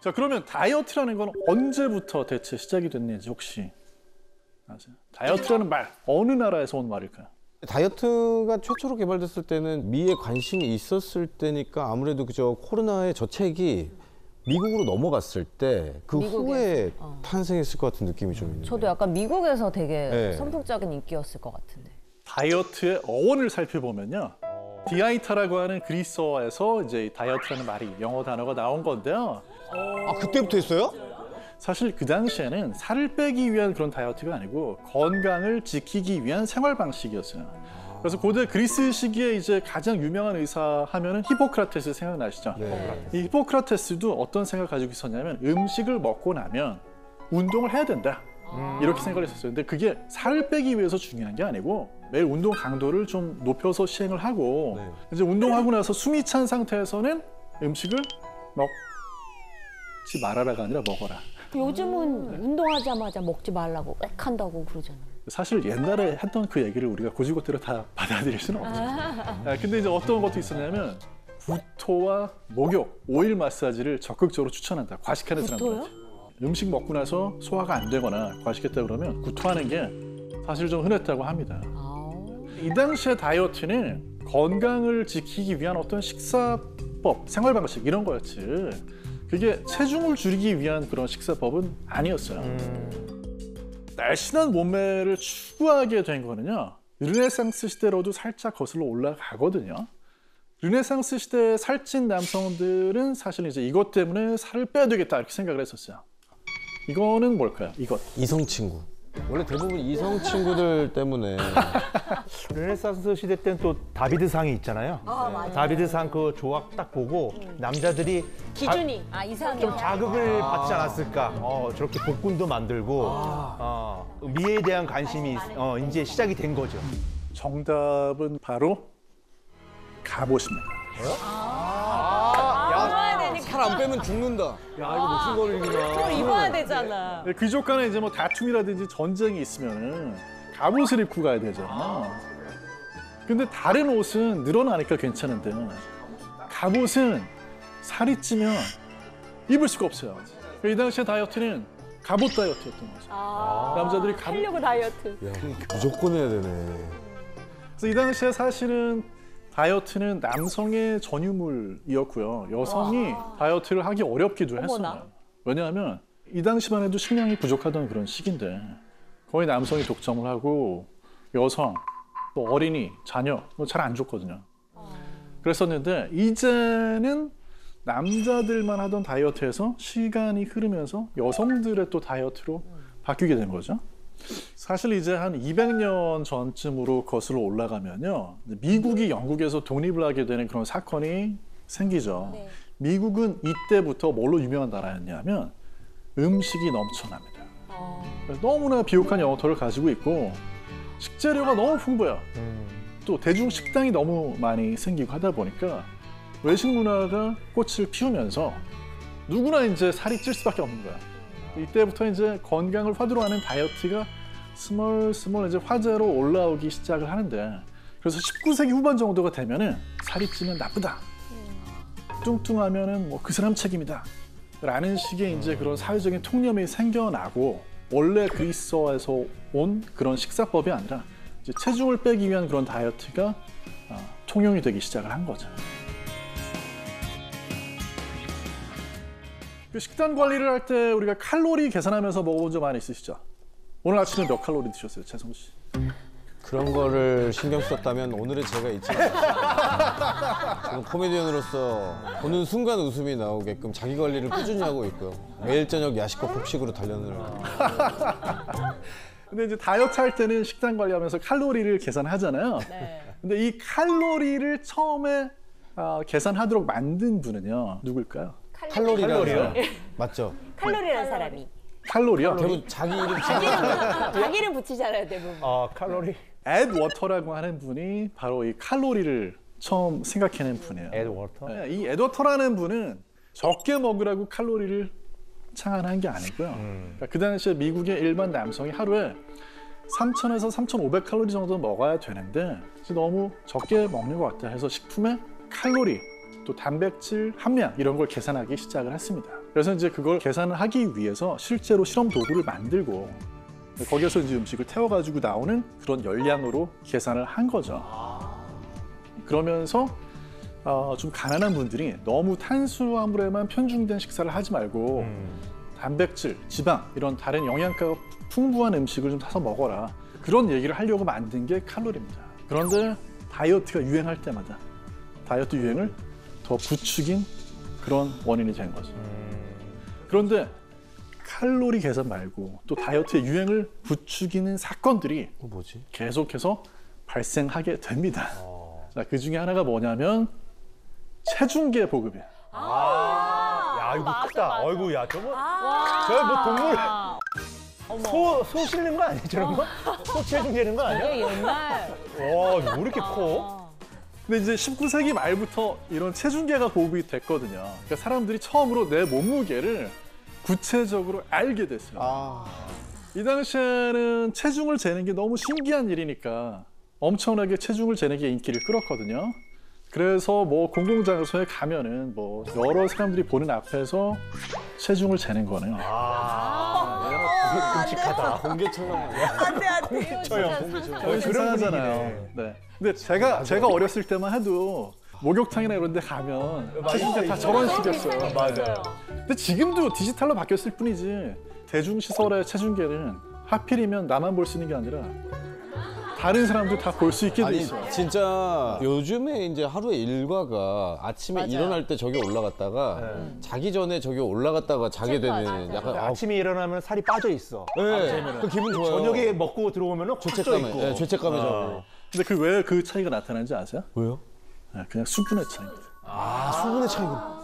자, 그러면 다이어트라는 건 언제부터 대체 시작이 됐는지 혹시 아세요? 다이어트라는 말, 어느 나라에서 온 말일까요? 다이어트가 최초로 개발됐을 때는 미에 관심이 있었을 때니까 아무래도 그저 코로나의 저책이 미국으로 넘어갔을 때 그 후에 탄생했을 것 같은 느낌이 좀 있는데. 저도 약간 미국에서 되게 선풍적인 인기였을 것 같은데. 다이어트의 어원을 살펴보면요. 디아이타라고 하는 그리스어에서 이제 다이어트라는 말이 영어 단어가 나온 건데요. 아, 그때부터 했어요? 사실 그 당시에는 살을 빼기 위한 그런 다이어트가 아니고 건강을 지키기 위한 생활 방식이었어요. 그래서 고대 그리스 시기에 이제 가장 유명한 의사 하면은 히포크라테스 생각나시죠? 네. 이 히포크라테스도 어떤 생각을 가지고 있었냐면 음식을 먹고 나면 운동을 해야 된다. 이렇게 생각을 했었어요. 근데 그게 살을 빼기 위해서 중요한 게 아니고 매일 운동 강도를 좀 높여서 시행을 하고 이제 운동하고 나서 숨이 찬 상태에서는 음식을 먹지 말아라가 아니라 먹어라. 요즘은 운동하자마자 먹지 말라고 꼭 한다고 그러잖아요. 사실 옛날에 했던 그 얘기를 우리가 고지고대로 다 받아들일 수는 없죠. 근데 이제 어떤 것도 있었냐면 구토와 목욕, 오일 마사지를 적극적으로 추천한다. 과식하는 사람들한테. 음식 먹고 나서 소화가 안 되거나 과식했다 그러면 구토하는 게 사실 좀 흔했다고 합니다. 이 당시의 다이어트는 건강을 지키기 위한 어떤 식사법, 생활 방식 이런 거였지. 그게 체중을 줄이기 위한 그런 식사법은 아니었어요. 날씬한 몸매를 추구하게 된 거는요. 르네상스 시대로도 살짝 거슬러 올라가거든요. 르네상스 시대에 살찐 남성들은 사실 이제 이것 때문에 살을 빼야 되겠다 이렇게 생각을 했었어요. 이거는 뭘까요? 이것. 이성 친구. 원래 대부분 이성 친구들 때문에. 르네상스 시대 때는 또 다비드상이 있잖아요. 맞아요. 다비드상 그 조각 딱 보고 남자들이 기준이 이상하게 좀 자극을 받지 않았을까. 저렇게 복근도 만들고 미에 대한 관심이 이제 시작이 된 거죠. 정답은 바로 갑옷입니다. 살 안 빼면 죽는다. 야, 이거 목숨 걸는 일이구나. 그걸 입어야 되잖아. 귀족 간에 이제 뭐 다툼이라든지 전쟁이 있으면은 갑옷을 입고 가야 되잖아. 근데 다른 옷은 늘어나니까 괜찮은데 갑옷은 살이 찌면 입을 수가 없어요. 이 당시에 다이어트는 갑옷 다이어트였던 거죠. 남자들이 갑옷. 하려고 다이어트. 야, 무조건 해야 되네. 그래서 이 당시에 사실은 다이어트는 남성의 전유물이었고요. 여성이 다이어트를 하기 어렵기도 했어요. 왜냐하면 이 당시만 해도 식량이 부족하던 그런 시기인데 거의 남성이 독점을 하고 여성, 또 어린이, 자녀 잘 안 줬거든요. 그랬었는데 이제는 남자들만 하던 다이어트에서 시간이 흐르면서 여성들의 또 다이어트로 바뀌게 된 거죠. 사실 이제 한 200년 전쯤으로 거슬러 올라가면요. 미국이 영국에서 독립을 하게 되는 그런 사건이 생기죠. 미국은 이때부터 뭘로 유명한 나라였냐면 음식이 넘쳐납니다. 너무나 비옥한 영토를 가지고 있고 식재료가 너무 풍부해요. 또 대중 식당이 너무 많이 생기고 하다 보니까 외식 문화가 꽃을 피우면서 누구나 이제 살이 찔 수밖에 없는 거야. 이때부터 이제 건강을 화두로 하는 다이어트가 스멀스멀 이제 화제로 올라오기 시작을 하는데 그래서 19세기 후반 정도가 되면은 살이 찌면 나쁘다. 뚱뚱하면은 뭐 그 사람 책임이다. 라는 식의 이제 그런 사회적인 통념이 생겨나고 원래 그리스어에서 온 그런 식사법이 아니라 이제 체중을 빼기 위한 그런 다이어트가 통용이 되기 시작을 한 거죠. 그 식단 관리를 할 때 우리가 칼로리 계산하면서 먹어본 적 많이 있으시죠? 오늘 아침에 몇 칼로리 드셨어요, 최성 씨? 그런 거를 신경 썼다면 오늘의 제가 있지 않습니다. 저는 코미디언으로서 보는 순간 웃음이 나오게끔 자기 관리를 꾸준히 하고 있고요. 매일 저녁 야식과 폭식으로 단련을. 근데 이제 다이어트 할 때는 식단 관리하면서 칼로리를 계산하잖아요. 근데 이 칼로리를 처음에 계산하도록 만든 분은요, 누굴까요? 칼로리요? 맞죠? 칼로리라는 사람이. 칼로리요? 대부분 자기 이름 자기 이름 붙이잖아요, 대부분. 칼로리. 에드 워터라고 하는 분이 바로 이 칼로리를 처음 생각해낸 분이에요. 에드 워터. 네, 이 에드 워터라는 분은 적게 먹으라고 칼로리를 창안한 게 아니고요. 그러니까 그 당시에 미국의 일반 남성이 하루에 3,000에서 3,500 칼로리 정도 먹어야 되는데 너무 적게 먹는 것 같다 해서 식품에 칼로리, 또 단백질 함량 이런 걸 계산하기 시작을 했습니다. 그래서 이제 그걸 계산을 하기 위해서 실제로 실험 도구를 만들고 거기에서 이제 음식을 태워가지고 나오는 그런 열량으로 계산을 한 거죠. 그러면서 좀 가난한 분들이 너무 탄수화물에만 편중된 식사를 하지 말고 단백질, 지방 이런 다른 영양가가 풍부한 음식을 좀 사서 먹어라. 그런 얘기를 하려고 만든 게 칼로리입니다. 그런데 다이어트가 유행할 때마다 다이어트 유행을 더 부추긴 그런 원인이 된 거죠. 그런데 칼로리 계산 말고 또 다이어트의 유행을 부추기는 사건들이 뭐지? 계속해서 발생하게 됩니다. 자, 그 중에 하나가 뭐냐면 체중계 보급이에요. 야, 이거 크다. 어이구, 야, 저거 뭐 동물 소 싣는 거 아니야, 저런 거? 소 체중 재는 거 아니야? 이게 옛날. 와, 왜 이렇게 커? 근데 이제 19세기 말부터 이런 체중계가 보급이 됐거든요. 그러니까 사람들이 처음으로 내 몸무게를 구체적으로 알게 됐어요. 이 당시에는 체중을 재는 게 너무 신기한 일이니까 엄청나게 체중을 재는 게 인기를 끌었거든요. 그래서 뭐 공공장소에 가면은 뭐 여러 사람들이 보는 앞에서 체중을 재는 거네요. 끔찍하다. 공개처럼. 거의 이상하잖아요. 네. 근데 제가 어렸을 때만 해도 목욕탕이나 이런 데 가면 체중계 다 저런 식이었어요. 맞아요. 근데 지금도 디지털로 바뀌었을 뿐이지 대중시설의 체중계는 하필이면 나만 볼 수 있는 게 아니라 다른 사람도 다 볼 수 있게 돼 아니 있어요. 진짜 요즘에 이제 하루의 일과가 아침에 일어날 때 저기 올라갔다가 자기 전에 저기 올라갔다가 자게 되는 약간 아침에 일어나면 살이 빠져 있어. 네, 그 기분 좋아요. 저녁에 먹고 들어오면 죄책감에 있고. 네, 죄책감에 자고. 근데 그 왜 그 차이가 나타나는지 아세요? 왜요? 네, 그냥 수분의 차이입니다. 수분의 차이가.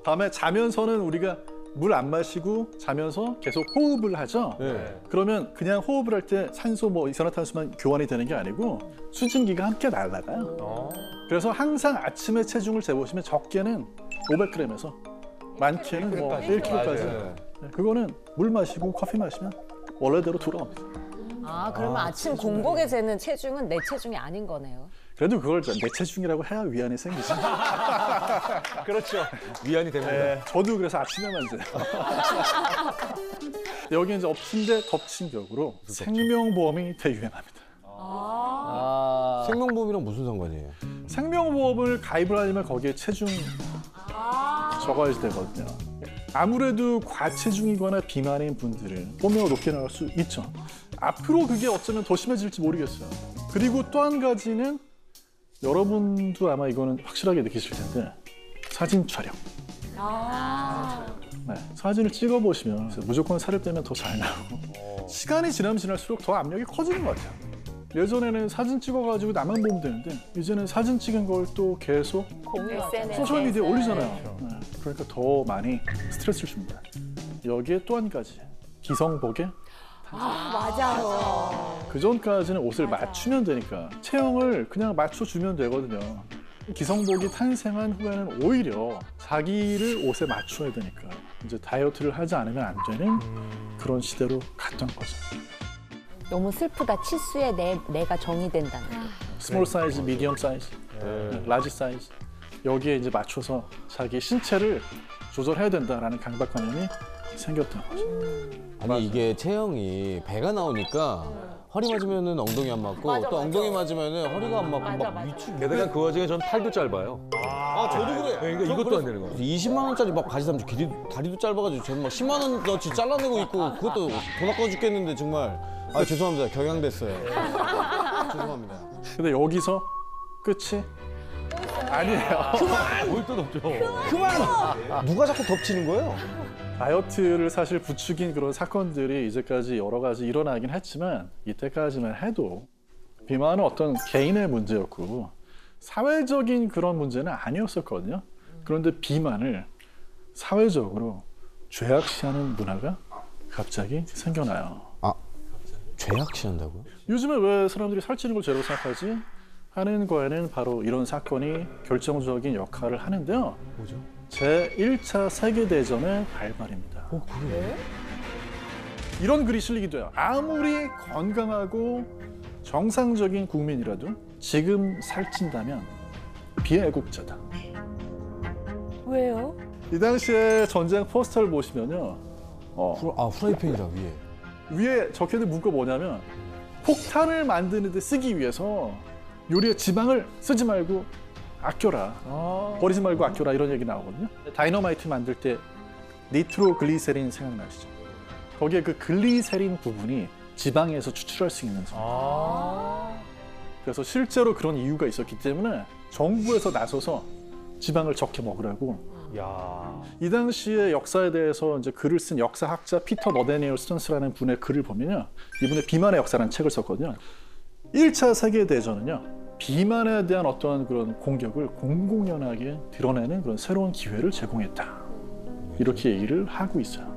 다음에 자면서는 우리가 물 안 마시고 자면서 계속 호흡을 하죠. 네. 그러면 그냥 호흡을 할 때 산소 뭐 이산화탄소만 교환이 되는 게 아니고 수증기가 함께 날아가요. 그래서 항상 아침에 체중을 재보시면 적게는 500g에서 많게는 뭐 1kg까지. 맞아요. 네, 그거는 물 마시고 커피 마시면 원래대로 돌아옵니다. 그러면 아침 공복에 재는 체중은 내 체중이 아닌 거네요. 그래도 그걸 내 체중이라고 해야 위안이 생기죠. 그렇죠. 위안이 됩니다. 네, 저도 그래서 아침에만 재요. 여기 이제 엎친 데 덮친 격으로 생명보험이 대유행합니다. 생명보험이랑 무슨 상관이에요? 생명보험을 가입을 하려면 거기에 체중 적어야 되거든요. 아무래도 과체중이거나 비만인 분들은 보험료가 높게 나갈 수 있죠. 앞으로 그게 어쩌면 더 심해질지 모르겠어요. 그리고 또 한 가지는 여러분도 아마 이거는 확실하게 느끼실 텐데 사진 촬영. 네, 사진을 찍어보시면 무조건 살을 빼면 더 잘 나오고 시간이 지나면 지날수록 더 압력이 커지는 것 같아요. 예전에는 사진 찍어가지고 나만 보면 되는데 이제는 사진 찍은 걸 또 계속 소셜미디어에 올리잖아요. 네, 그러니까 더 많이 스트레스를 줍니다. 여기에 또 한 가지 기성복에 맞아요. 그 전까지는 옷을 맞추면 되니까 체형을 그냥 맞춰주면 되거든요. 기성복이 탄생한 후에는 오히려 자기를 옷에 맞춰야 되니까 이제 다이어트를 하지 않으면 안 되는 그런 시대로 갔던 거죠. 너무 슬프다. 치수에 내가 정의된다는 게. 스몰 사이즈, 미디엄 사이즈, 라지 사이즈 여기에 이제 맞춰서 자기 신체를 조절해야 된다라는 강박관념이 생겼던 거죠. 아니 이게 체형이 배가 나오니까 허리 맞으면은 엉덩이 안 맞고 또 엉덩이 맞으면은 허리가 안 맞고 막 미치고. 게다가 그 와중에 전 팔도 짧아요. 저도 그래. 그러니까 이것도 안 되는 거예요. 20만 원짜리 막 바지 사면 다리도 짧아가지고 저는 막 10만 원어치 잘라내고 있고 그것도 돈 아까워 죽겠는데 정말. 죄송합니다. 경향됐어요. 죄송합니다. 근데 여기서 끝이 아니에요. 뭘또 없죠. 그만! 누가 자꾸 덮치는 거예요? 다이어트를 사실 부추긴 그런 사건들이 이제까지 여러 가지 일어나긴 했지만 이때까지만 해도 비만은 어떤 개인의 문제였고 사회적인 그런 문제는 아니었었거든요. 그런데 비만을 사회적으로 죄악시하는 문화가 갑자기 생겨나요. 죄악시한다고요? 요즘에 왜 사람들이 살찌는 걸 죄로 생각하지? 하는 거에는 바로 이런 사건이 결정적인 역할을 하는데요. 뭐죠? 제1차 세계대전의 발발입니다. 그래요? 이런 글이 실리기도 해요. 아무리 건강하고 정상적인 국민이라도 지금 살찐다면 비애국자다. 왜요? 이 당시에 전쟁 포스터를 보시면요. 프라이팬이다 위에. 위에 적혀있는 문구가 뭐냐면 폭탄을 만드는 데 쓰기 위해서 요리에 지방을 쓰지 말고 아껴라. 버리지 말고 아껴라 이런 얘기 나오거든요. 다이너마이트 만들 때 니트로글리세린 생각나시죠? 거기에 그 글리세린 부분이 지방에서 추출할 수 있는 성. 그래서 실제로 그런 이유가 있었기 때문에 정부에서 나서서 지방을 적게 먹으라고. 야. 이 당시의 역사에 대해서 이제 글을 쓴 역사학자 피터 너데니얼 스턴스라는 분의 글을 보면요. 이분의 비만의 역사라는 책을 썼거든요. 1차 세계대전은요. 비만에 대한 어떠한 그런 공격을 공공연하게 드러내는 그런 새로운 기회를 제공했다. 이렇게 얘기를 하고 있어요.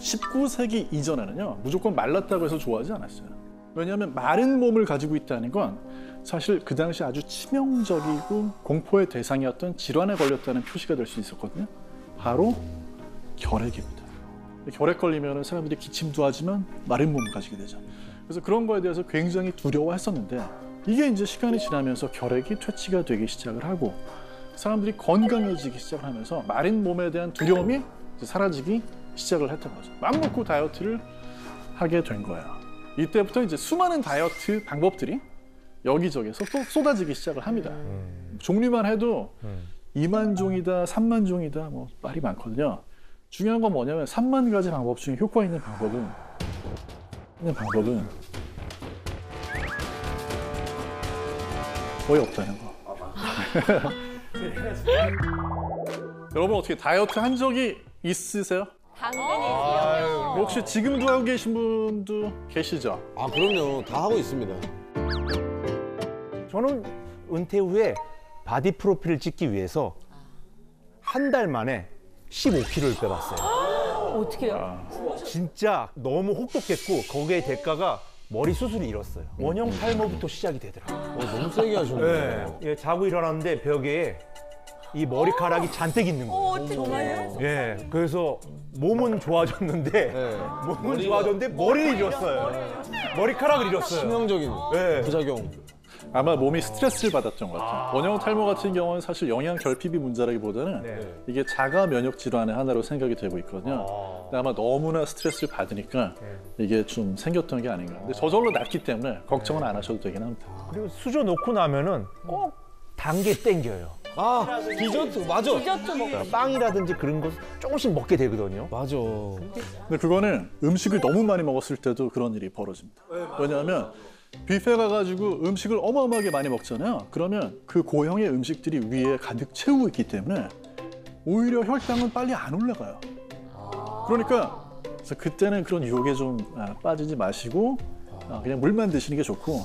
19세기 이전에는요. 무조건 말랐다고 해서 좋아하지 않았어요. 왜냐하면 마른 몸을 가지고 있다는 건 사실 그 당시 아주 치명적이고 공포의 대상이었던 질환에 걸렸다는 표시가 될 수 있었거든요. 바로 결핵입니다. 결핵 걸리면 사람들이 기침도 하지만 마른 몸을 가지게 되죠. 그래서 그런 거에 대해서 굉장히 두려워했었는데 이게 이제 시간이 지나면서 결핵이 퇴치가 되기 시작을 하고 사람들이 건강해지기 시작을 하면서 마른 몸에 대한 두려움이 이제 사라지기 시작을 했던 거죠. 맘 먹고 다이어트를 하게 된 거예요. 이때부터 이제 수많은 다이어트 방법들이 여기저기서 또 쏟아지기 시작을 합니다. 종류만 해도 2만 종이다, 3만 종이다, 뭐 말이 많거든요. 중요한 건 뭐냐면 3만 가지 방법 중에 효과 있는 방법은 거의 없다는 거. 여러분 어떻게 다이어트 한 적이 있으세요? 당근이지요. 혹시 지금도 하고 계신 분도 계시죠? 그럼요. 다 하고 있습니다. 저는 은퇴 후에 바디 프로필을 찍기 위해서 한 달 만에 15kg를 빼봤어요. 어떻게요? 진짜 너무 혹독했고 거기에 대가가 머리 수술이 일었어요. 원형 탈모부터 시작이 되더라고요. 너무 세게 하셨네요. 예, 자고 일어났는데 벽에 이 머리카락이 잔뜩 있는 거예요. 정말요? 예, 그래서 몸은 좋아졌는데 몸은 좋아졌는데 머리를 잃었어요. 머리카락을 잃었어요. 치명적인 네. 부작용. 아마 몸이 스트레스를 받았던 것 같아요. 원형 탈모 같은 경우는 사실 영양 결핍이 문제라기보다는 네. 이게 자가 면역 질환의 하나로 생각이 되고 있거든요. 근데 아마 너무나 스트레스를 받으니까 이게 좀 생겼던 게 아닌가. 근데 저절로 낫기 때문에 걱정은 안 하셔도 되긴 합니다. 그리고 수저 놓고 나면은 꼭 단 게 땡겨요. 디저트 맞아. 빵이라든지 그런 거 조금씩 먹게 되거든요. 맞아. 근데 그거는 음식을 너무 많이 먹었을 때도 그런 일이 벌어집니다. 왜냐하면 뷔페 가가지고 음식을 어마어마하게 많이 먹잖아요. 그러면 그 고형의 음식들이 위에 가득 채우고 있기 때문에 오히려 혈당은 빨리 안 올라가요. 그러니까 그래서 그때는 그런 유혹에 좀 빠지지 마시고 그냥 물만 드시는 게 좋고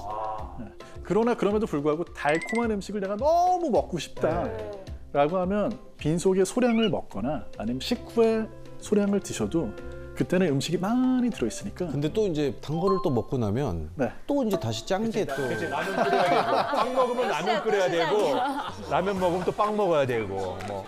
그러나 그럼에도 불구하고 달콤한 음식을 내가 너무 먹고 싶다라고 하면 빈속에 소량을 먹거나 아니면 식후에 소량을 드셔도 그때는 음식이 많이 들어있으니까. 근데 또 이제 단 거를 또 먹고 나면 또 이제 다시 짠 게 또. 라면 끓여야 되고, 빵 먹으면 라면 끓여야 되고, 라면 먹으면 또 빵 먹어야 되고. 뭐.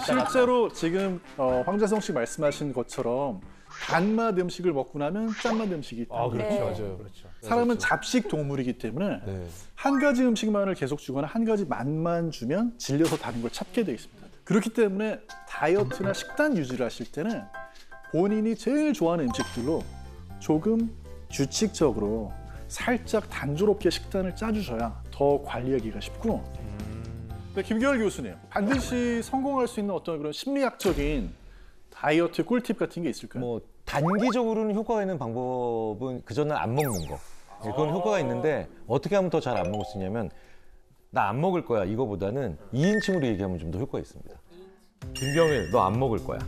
실제로 지금 황재성 씨 말씀하신 것처럼 단맛 음식을 먹고 나면 짠맛 음식이 있다. 그렇죠. 맞아요. 그렇죠. 사람은 잡식 동물이기 때문에 한 가지 음식만을 계속 주거나 한 가지 맛만 주면 질려서 다른 걸 찾게 돼 있습니다. 그렇기 때문에 다이어트나 식단 유지를 하실 때는 본인이 제일 좋아하는 음식들로 조금 규칙적으로 살짝 단조롭게 식단을 짜주셔야 더 관리하기가 쉽고. 근데 김경열 교수님, 반드시 성공할 수 있는 어떤 그런 심리학적인 다이어트 꿀팁 같은 게 있을까요? 뭐 단기적으로는 효과가 있는 방법은 그전에 안 먹는 거. 그건 효과가 있는데 어떻게 하면 더 잘 안 먹을 수 있냐면 나 안 먹을 거야 이거보다는 2인칭으로 얘기하면 좀 더 효과가 있습니다. 김경일 너 안 먹을 거야.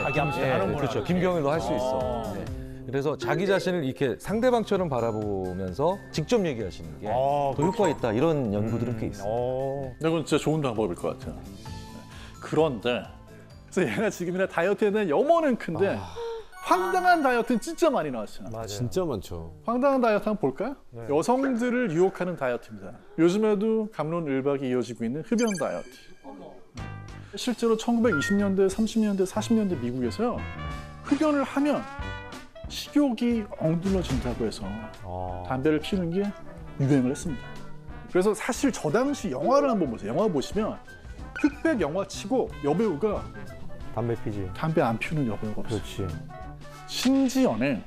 자기 암시 하는구나. 그렇죠. 김경일 너 할 수 있어. 네. 그래서 자기 자신을 이렇게 상대방처럼 바라보면서 직접 얘기하시는 게 더 효과가 있다 이런 연구들은 꽤 있어요. 이건 진짜 좋은 방법일 것 같아요. 그런데 그래서 얘가 지금이나 다이어트에 대한 염원은 큰데 황당한 다이어트는 진짜 많이 나왔어요. 맞아요. 진짜 많죠. 황당한 다이어트 한번 볼까요? 여성들을 유혹하는 다이어트입니다. 요즘에도 갑론을박이 이어지고 있는 흡연 다이어트. 실제로 1920년대, 30년대, 40년대 미국에서요. 흡연을 하면 식욕이 엉들러진다고 해서 담배를 피우는 게 유행을 했습니다. 그래서 사실 저 당시 영화를 한번 보세요. 영화 보시면 흑백 영화치고 여배우가 담배 피지. 담배 안 피우는 여배우가 없어요. 그렇지. 심지어는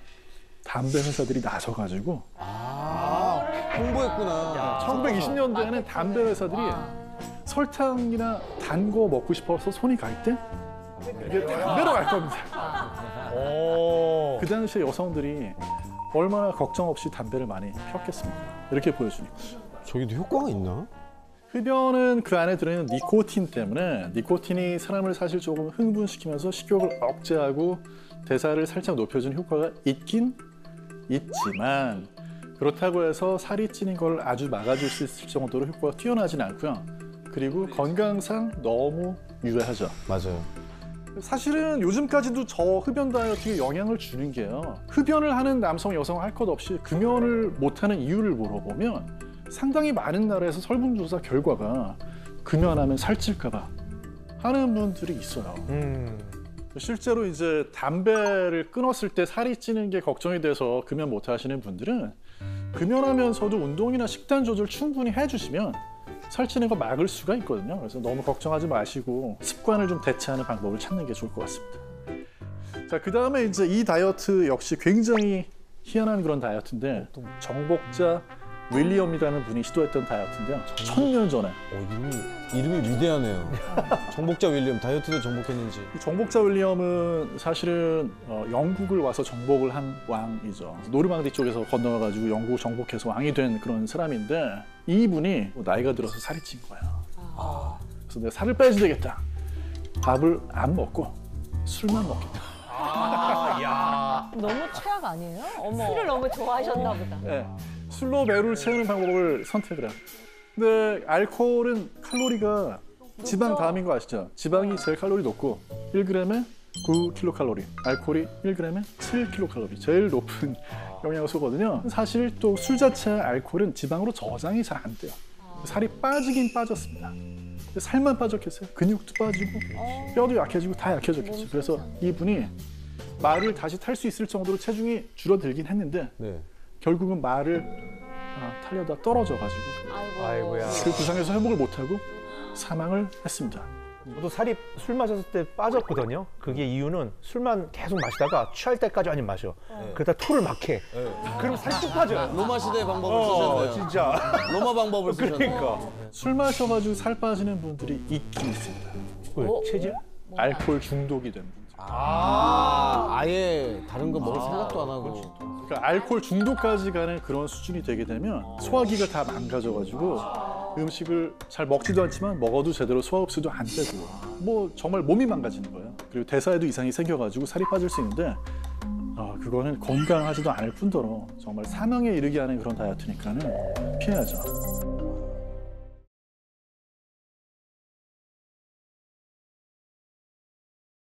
담배 회사들이 나서가지고 홍보했구나. 1920년대에는 담배 회사들이 설탕이나 단 거 먹고 싶어서 손이 갈 때 이게 담배로 갈 겁니다. 오. 그 당시에 여성들이 얼마나 걱정 없이 담배를 많이 폈겠습니까? 이렇게 보여주니까. 저기도 효과가 있나? 흡연은 그 안에 들어있는 니코틴 때문에 니코틴이 사람을 사실 조금 흥분시키면서 식욕을 억제하고 대사를 살짝 높여주는 효과가 있긴 있지만 그렇다고 해서 살이 찌는 걸 아주 막아줄 수 있을 정도로 효과가 뛰어나진 않고요. 그리고 건강상 너무 유해하죠. 맞아요. 사실은 요즘까지도 저 흡연 다이어트에 영향을 주는 게요. 흡연을 하는 남성, 여성 할 것 없이 금연을 못하는 이유를 물어보면 상당히 많은 나라에서 설문조사 결과가 금연하면 살찔까 봐 하는 분들이 있어요. 실제로 이제 담배를 끊었을 때 살이 찌는 게 걱정이 돼서 금연 못 하시는 분들은 금연하면서도 운동이나 식단 조절 충분히 해주시면 살찌는 거 막을 수가 있거든요. 그래서 너무 걱정하지 마시고 습관을 좀 대체하는 방법을 찾는 게 좋을 것 같습니다. 자, 그 다음에 이제 이 다이어트 역시 굉장히 희한한 그런 다이어트인데 정복자 윌리엄이라는 분이 시도했던 다이어트인데요. 1000년 전에. 이름이 위대하네요. 정복자 윌리엄, 다이어트도 정복했는지. 이 정복자 윌리엄은 사실은 영국을 와서 정복을 한 왕이죠. 노르망디 쪽에서 건너가지고 영국을 정복해서 왕이 된 그런 사람인데 이분이 나이가 들어서 살이 찐 거예요. 그래서 내가 살을 빼야지 되겠다. 밥을 안 먹고 술만 먹겠다. 야. 너무 최악 아니에요? 어머. 술을 너무 좋아하셨나 보다. 네, 술로 배를 채우는 방법을 선택을 해요. 근데 알코올은 칼로리가 지방 다음인 거 아시죠? 지방이 제일 칼로리 높고 1g에 9kcal, 알코올이 1g에 7kcal, 제일 높은 영양소거든요. 사실 또 술 자체 알코올은 지방으로 저장이 잘 안 돼요. 살이 빠지긴 빠졌습니다. 근데 살만 빠졌겠어요? 근육도 빠지고 뼈도 약해지고 다 약해졌겠죠. 그래서 이분이 말을 다시 탈 수 있을 정도로 체중이 줄어들긴 했는데 네. 결국은 말을 타려다 떨어져가지고 아이고야. 그 부상에서 회복을 못하고 사망을 했습니다. 저도 살이 술 마셨을 때 빠졌거든요. 그게 이유는 술만 계속 마시다가 취할 때까지 아니면 마셔. 그러다 토를 막 해. 그럼 살이 쭉 빠져요. 로마 시대 방법을 쓰셨네요. 진짜. 로마 방법을 쓰셨네요. 그러니까. 술 마셔가지고 살 빠지는 분들이 있긴 있습니다. 왜? 체질? 알코올 중독이 된 분들. 아예 다른 거 먹을 생각도 안 하고. 그러니까 알코올 중독까지 가는 그런 수준이 되게 되면 소화기가 다 망가져가지고 음식을 잘 먹지도 않지만 먹어도 제대로 소화 흡수도 안 되고 뭐 정말 몸이 망가지는 거예요. 그리고 대사에도 이상이 생겨가지고 살이 빠질 수 있는데 그거는 건강하지도 않을 뿐더러 정말 사망에 이르게 하는 그런 다이어트니까는 피해야죠.